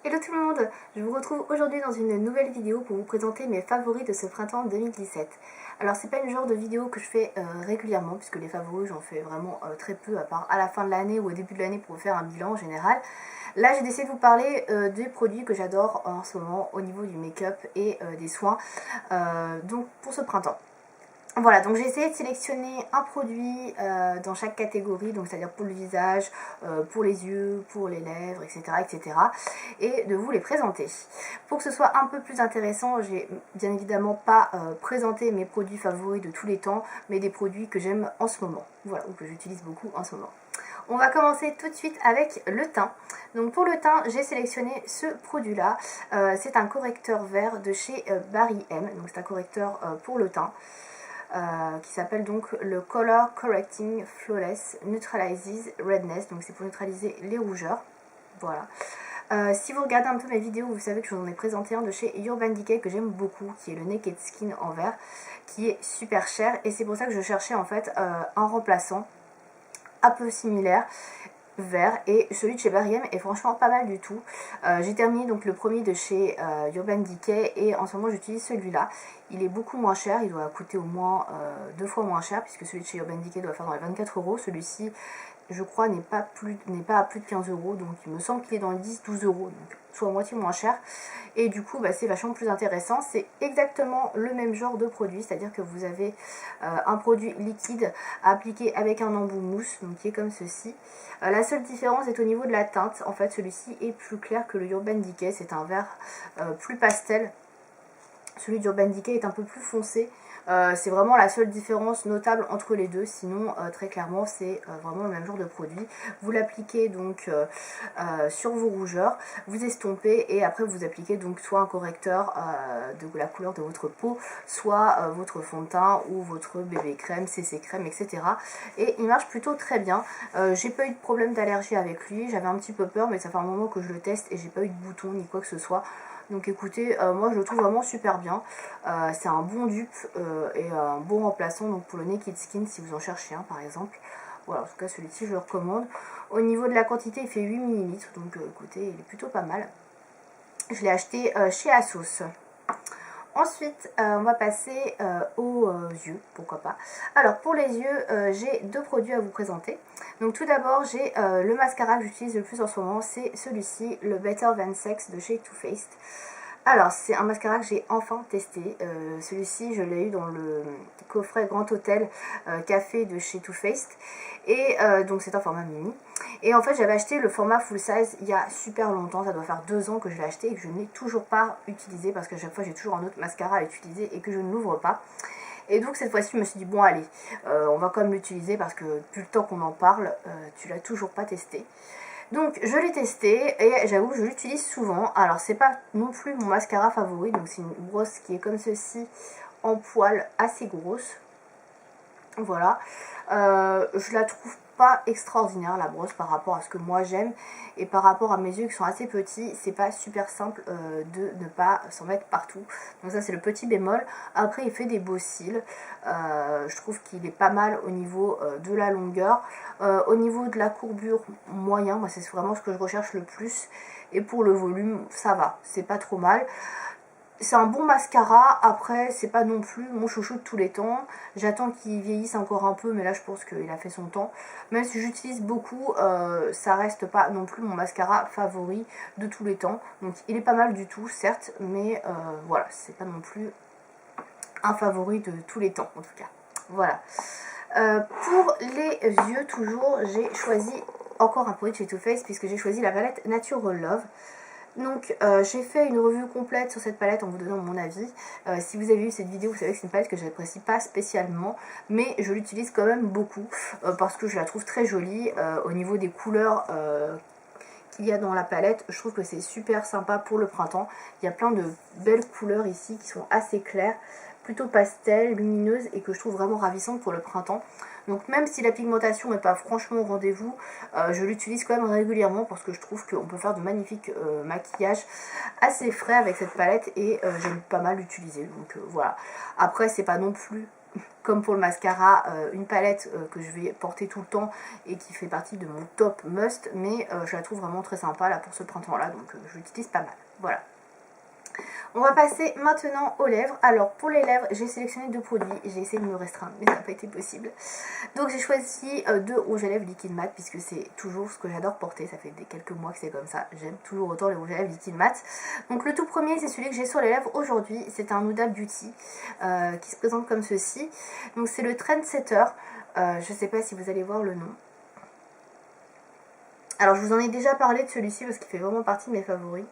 Hello tout le monde, je vous retrouve aujourd'hui dans une nouvelle vidéo pour vous présenter mes favoris de ce printemps 2017. Alors c'est pas une genre de vidéo que je fais régulièrement puisque les favoris j'en fais vraiment très peu à part à la fin de l'année ou au début de l'année pour faire un bilan en général. Là j'ai décidé de vous parler des produits que j'adore en ce moment au niveau du make-up et des soins donc pour ce printemps. Voilà, donc j'ai essayé de sélectionner un produit dans chaque catégorie, donc c'est-à-dire pour le visage, pour les yeux, pour les lèvres, etc., etc. Et de vous les présenter. Pour que ce soit un peu plus intéressant, j'ai bien évidemment pas présenté mes produits favoris de tous les temps, mais des produits que j'aime en ce moment, voilà, ou que j'utilise beaucoup en ce moment. On va commencer tout de suite avec le teint. Donc pour le teint, j'ai sélectionné ce produit-là. C'est un correcteur vert de chez Barry M. Donc c'est un correcteur pour le teint. Qui s'appelle donc le Color Correcting Flawless Neutralizes Redness, donc c'est pour neutraliser les rougeurs. Voilà. Si vous regardez un peu mes vidéos, vous savez que je vous en ai présenté un de chez Urban Decay que j'aime beaucoup, qui est le Naked Skin en vert, qui est super cher, et c'est pour ça que je cherchais en fait un remplaçant un peu similaire vert, et celui de chez Barry M est franchement pas mal du tout. J'ai terminé donc le premier de chez Urban Decay et en ce moment j'utilise celui-là. Il est beaucoup moins cher, il doit coûter au moins 2 fois moins cher puisque celui de chez Urban Decay doit faire dans les 24 euros. Celui-ci je crois n'est pas à plus de 15 euros, donc il me semble qu'il est dans les 10-12 euros, donc soit moitié moins cher, et du coup c'est vachement plus intéressant. C'est exactement le même genre de produit, c'est à dire que vous avez un produit liquide à appliquer avec un embout mousse, donc qui est comme ceci. La seule différence est au niveau de la teinte. En fait celui-ci est plus clair que le Urban Decay, c'est un vert plus pastel. Celui d'Urban Decay est un peu plus foncé. C'est vraiment la seule différence notable entre les deux, sinon très clairement c'est vraiment le même genre de produit. Vous l'appliquez donc sur vos rougeurs, vous estompez et après vous appliquez donc soit un correcteur de la couleur de votre peau, soit votre fond de teint ou votre bébé crème, CC crème, etc. Et il marche plutôt très bien. J'ai pas eu de problème d'allergie avec lui, j'avais un petit peu peur mais ça fait un moment que je le teste et j'ai pas eu de boutons ni quoi que ce soit. Donc écoutez, moi je le trouve vraiment super bien. C'est un bon dupe et un bon remplaçant donc pour le Naked Skin si vous en cherchez un par exemple. Voilà, en tout cas celui-ci je le recommande. Au niveau de la quantité, il fait 8 ml, donc écoutez, il est plutôt pas mal. Je l'ai acheté chez Asos. Ensuite, on va passer aux yeux, pourquoi pas. Alors, pour les yeux, j'ai deux produits à vous présenter. Donc, tout d'abord, j'ai le mascara que j'utilise le plus en ce moment, c'est celui-ci, le Better Than Sex de chez Too Faced. Alors, c'est un mascara que j'ai enfin testé. Celui-ci, je l'ai eu dans le coffret Grand Hôtel Café de chez Too Faced. Et donc, c'est un format mini. Et en fait, j'avais acheté le format full size il y a super longtemps. Ça doit faire 2 ans que je l'ai acheté et que je n'ai toujours pas utilisé parce qu'à chaque fois, j'ai toujours un autre mascara à utiliser et que je ne l'ouvre pas. Et donc cette fois-ci je me suis dit bon allez, on va quand même l'utiliser parce que depuis le temps qu'on en parle, tu l'as toujours pas testé. Donc je l'ai testé et j'avoue que je l'utilise souvent. Alors c'est pas non plus mon mascara favori, donc c'est une brosse qui est comme ceci en poil assez grosse. Voilà, je la trouve pas extraordinaire la brosse par rapport à ce que moi j'aime et par rapport à mes yeux qui sont assez petits, c'est pas super simple de ne pas s'en mettre partout. Donc ça c'est le petit bémol. Après il fait des beaux cils, je trouve qu'il est pas mal au niveau de la longueur, au niveau de la courbure moyen, moi c'est vraiment ce que je recherche le plus, et pour le volume ça va, c'est pas trop mal. C'est un bon mascara, après c'est pas non plus mon chouchou de tous les temps. J'attends qu'il vieillisse encore un peu, mais là je pense qu'il a fait son temps. Même si j'utilise beaucoup, ça reste pas non plus mon mascara favori de tous les temps. Donc il est pas mal du tout, certes, mais voilà, c'est pas non plus un favori de tous les temps en tout cas. Voilà. Pour les yeux toujours, j'ai choisi encore un produit de chez Too Faced puisque j'ai choisi la palette Natural Love. Donc j'ai fait une revue complète sur cette palette en vous donnant mon avis. Si vous avez vu cette vidéo, vous savez que c'est une palette que je n'apprécie pas spécialement, mais je l'utilise quand même beaucoup parce que je la trouve très jolie. Au niveau des couleurs qu'il y a dans la palette, je trouve que c'est super sympa pour le printemps. Il y a plein de belles couleurs ici qui sont assez claires, plutôt pastel, lumineuses et que je trouve vraiment ravissantes pour le printemps. Donc même si la pigmentation n'est pas franchement au rendez-vous, je l'utilise quand même régulièrement parce que je trouve qu'on peut faire de magnifiques maquillages assez frais avec cette palette et j'aime pas mal l'utiliser. Donc voilà. Après c'est pas non plus comme pour le mascara, une palette que je vais porter tout le temps et qui fait partie de mon top must, mais je la trouve vraiment très sympa là pour ce printemps là, donc je l'utilise pas mal. Voilà. On va passer maintenant aux lèvres. Alors pour les lèvres, j'ai sélectionné 2 produits, j'ai essayé de me restreindre mais ça n'a pas été possible. Donc j'ai choisi 2 rouges à lèvres liquide mat puisque c'est toujours ce que j'adore porter, ça fait quelques mois que c'est comme ça, j'aime toujours autant les rouges à lèvres liquide mat. Donc le tout premier c'est celui que j'ai sur les lèvres aujourd'hui, c'est un Huda Beauty qui se présente comme ceci. Donc c'est le Trendsetter, je sais pas si vous allez voir le nom. Alors je vous en ai déjà parlé de celui-ci parce qu'il fait vraiment partie de mes favoris.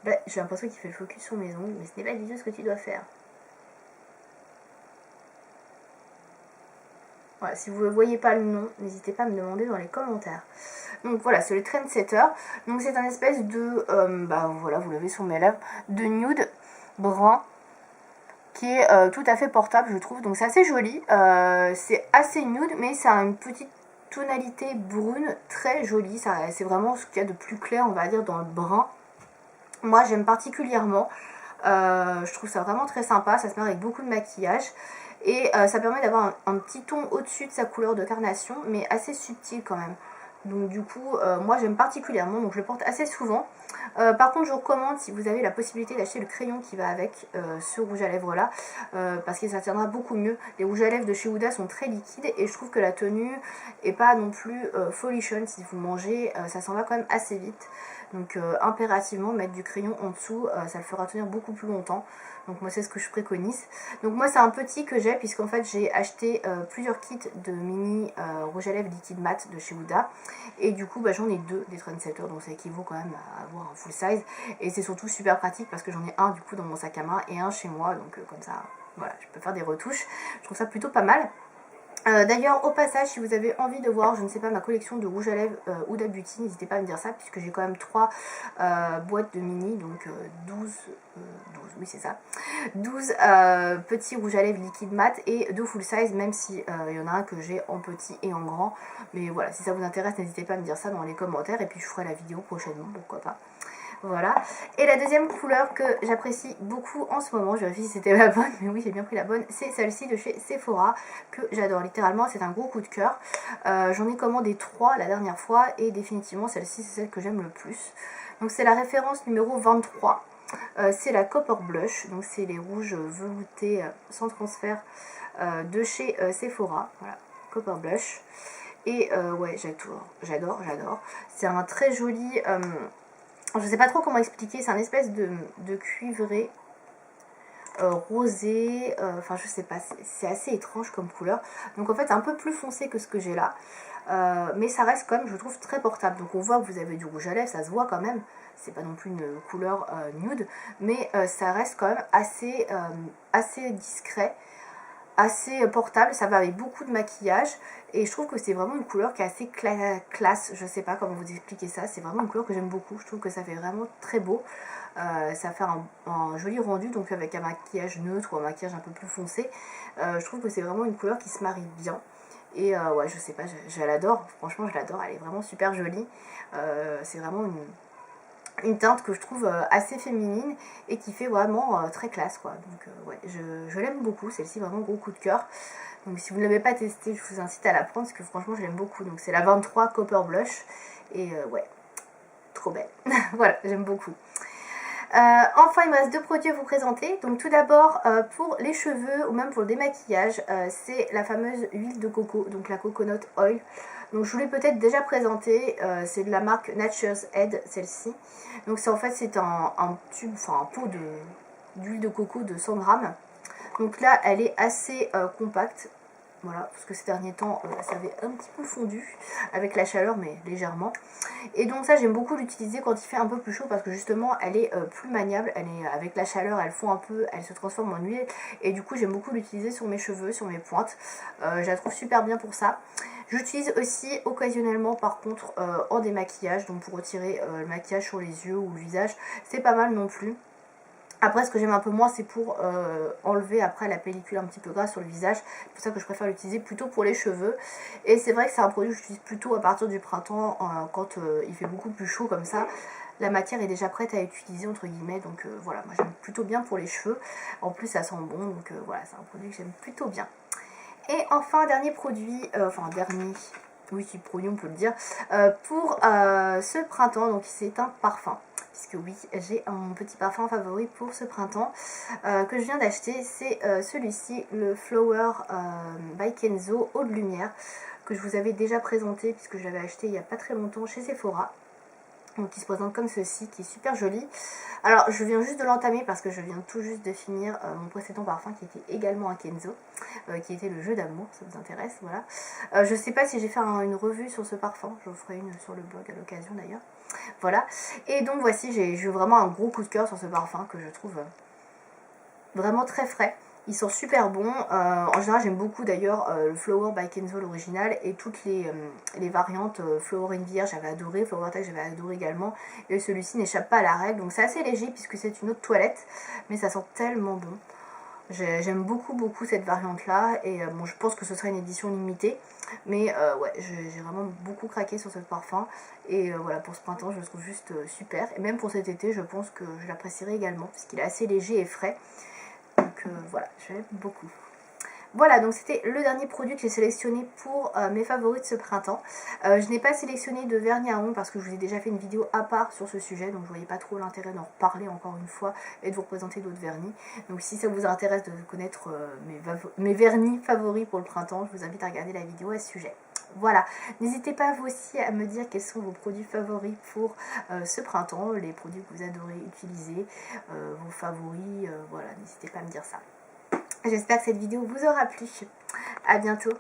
Là, j'ai l'impression qu'il fait le focus sur mes ongles, mais ce n'est pas du tout ce que tu dois faire. Voilà, si vous ne voyez pas le nom, n'hésitez pas à me demander dans les commentaires. Donc voilà, c'est le Trendsetter. Donc c'est un espèce de, voilà, vous l'avez sur mes lèvres, de nude brun qui est tout à fait portable, je trouve. Donc c'est assez joli, c'est assez nude, mais ça a une petite tonalité brune très jolie. C'est vraiment ce qu'il y a de plus clair, on va dire, dans le brun. Moi j'aime particulièrement, je trouve ça vraiment très sympa, ça se marie avec beaucoup de maquillage et ça permet d'avoir un petit ton au-dessus de sa couleur de carnation mais assez subtil quand même. Donc du coup moi j'aime particulièrement, donc je le porte assez souvent. Par contre je vous recommande, si vous avez la possibilité, d'acheter le crayon qui va avec ce rouge à lèvres là, parce que ça tiendra beaucoup mieux. Les rouges à lèvres de chez Huda sont très liquides et je trouve que la tenue est pas non plus folichonne. Si vous mangez, ça s'en va quand même assez vite. Donc impérativement mettre du crayon en dessous, ça le fera tenir beaucoup plus longtemps. Donc moi c'est ce que je préconise. Donc moi c'est un petit que j'ai puisqu'en fait j'ai acheté plusieurs kits de mini rouge à lèvres liquide mat de chez Huda. Et du coup j'en ai 2 des Trendsetter, donc ça équivaut quand même à avoir un full size. Et c'est surtout super pratique parce que j'en ai un du coup dans mon sac à main et un chez moi. Donc comme ça voilà, je peux faire des retouches. Je trouve ça plutôt pas mal. D'ailleurs au passage, si vous avez envie de voir, je ne sais pas, ma collection de rouge à lèvres Huda Beauty, n'hésitez pas à me dire ça puisque j'ai quand même 3 boîtes de mini, donc 12, oui c'est ça, 12 petits rouges à lèvres liquide mat et 2 full size, même si il y en a un que j'ai en petit et en grand. Mais voilà, si ça vous intéresse, n'hésitez pas à me dire ça dans les commentaires et puis je ferai la vidéo prochainement, pourquoi pas. Voilà. Et la deuxième couleur que j'apprécie beaucoup en ce moment, je vérifie si c'était la bonne, mais oui j'ai bien pris la bonne, c'est celle-ci de chez Sephora que j'adore littéralement, c'est un gros coup de cœur. J'en ai commandé 3 la dernière fois et définitivement celle-ci c'est celle que j'aime le plus. Donc c'est la référence numéro 23, c'est la Copper Blush, donc c'est les rouges veloutés sans transfert de chez Sephora, voilà, Copper Blush. Et ouais j'adore. C'est un très joli... je sais pas trop comment expliquer, c'est un espèce de cuivré rosé, enfin je sais pas, c'est assez étrange comme couleur. Donc en fait c'est un peu plus foncé que ce que j'ai là, mais ça reste quand même, je trouve, très portable. Donc on voit que vous avez du rouge à lèvres, ça se voit quand même, c'est pas non plus une couleur nude, mais ça reste quand même assez discret, assez portable, ça va avec beaucoup de maquillage et je trouve que c'est vraiment une couleur qui est assez classe, je sais pas comment vous expliquer ça, c'est vraiment une couleur que j'aime beaucoup, je trouve que ça fait vraiment très beau, ça fait un joli rendu, donc avec un maquillage neutre ou un maquillage un peu plus foncé, je trouve que c'est vraiment une couleur qui se marie bien. Et ouais je sais pas, je l'adore, franchement je l'adore, elle est vraiment super jolie, c'est vraiment une teinte que je trouve assez féminine et qui fait vraiment très classe quoi. Donc ouais, je l'aime beaucoup, celle-ci vraiment gros coup de cœur. Donc si vous ne l'avez pas testée, je vous incite à la prendre parce que franchement je l'aime beaucoup. Donc c'est la 23 Copper Blush et ouais, trop belle. Voilà, j'aime beaucoup. Enfin il me reste 2 produits à vous présenter. Donc tout d'abord pour les cheveux ou même pour le démaquillage, c'est la fameuse huile de coco, donc la Coconut Oil. Donc je vous l'ai peut-être déjà présenté, c'est de la marque Nature's Head, celle-ci. Donc en fait c'est un tube, enfin un pot d'huile de coco de 100 grammes. Donc là elle est assez compacte. Voilà, parce que ces derniers temps, ça avait un petit peu fondu avec la chaleur, mais légèrement. Et donc ça, j'aime beaucoup l'utiliser quand il fait un peu plus chaud, parce que justement, elle est plus maniable. Elle est, avec la chaleur, elle fond un peu, elle se transforme en huile. Et du coup, j'aime beaucoup l'utiliser sur mes cheveux, sur mes pointes. Je la trouve super bien pour ça. J'utilise aussi occasionnellement, par contre, en démaquillage. Donc pour retirer le maquillage sur les yeux ou le visage, c'est pas mal non plus. Après, ce que j'aime un peu moins, c'est pour enlever après la pellicule un petit peu grasse sur le visage. C'est pour ça que je préfère l'utiliser plutôt pour les cheveux. Et c'est vrai que c'est un produit que j'utilise plutôt à partir du printemps, quand il fait beaucoup plus chaud comme ça. La matière est déjà prête à utiliser entre guillemets, donc voilà, moi j'aime plutôt bien pour les cheveux. En plus ça sent bon, donc voilà, c'est un produit que j'aime plutôt bien. Et enfin, dernier produit, oui, qui produit on peut le dire, pour ce printemps, donc c'est un parfum. Puisque oui, j'ai un petit parfum favori pour ce printemps que je viens d'acheter, c'est celui-ci, le Flower by Kenzo Eau de Lumière, que je vous avais déjà présenté puisque je l'avais acheté il n'y a pas très longtemps chez Sephora. Donc il se présente comme ceci, qui est super joli. Alors je viens juste de l'entamer parce que je viens tout juste de finir mon précédent parfum qui était également un Kenzo, qui était le jeu d'amour, ça vous intéresse, voilà. Je sais pas si j'ai fait une revue sur ce parfum, je vous ferai une sur le blog à l'occasion d'ailleurs. Voilà, et donc voici, j'ai eu vraiment un gros coup de cœur sur ce parfum que je trouve vraiment très frais. Ils sont super bons. En général, j'aime beaucoup d'ailleurs le Flower by Kenzo, l'original, et toutes les variantes. Flower in Vierge, j'avais adoré. Flower Tag, j'avais adoré également. Et celui-ci n'échappe pas à la règle. Donc c'est assez léger puisque c'est une eau de toilette. Mais ça sent tellement bon. J'aime beaucoup cette variante-là. Et bon, je pense que ce sera une édition limitée. Mais ouais, j'ai vraiment beaucoup craqué sur ce parfum. Et voilà, pour ce printemps, je le trouve juste super. Et même pour cet été, je pense que je l'apprécierai également. Puisqu'il est assez léger et frais. Donc voilà, j'aime beaucoup. Voilà, donc c'était le dernier produit que j'ai sélectionné pour mes favoris de ce printemps. Je n'ai pas sélectionné de vernis à ongles parce que je vous ai déjà fait une vidéo à part sur ce sujet, donc je ne voyais pas trop l'intérêt d'en reparler encore une fois et de vous représenter d'autres vernis. Donc si ça vous intéresse de connaître mes vernis favoris pour le printemps, je vous invite à regarder la vidéo à ce sujet. Voilà, n'hésitez pas vous aussi à me dire quels sont vos produits favoris pour ce printemps, les produits que vous adorez utiliser, vos favoris, voilà, n'hésitez pas à me dire ça. J'espère que cette vidéo vous aura plu. À bientôt.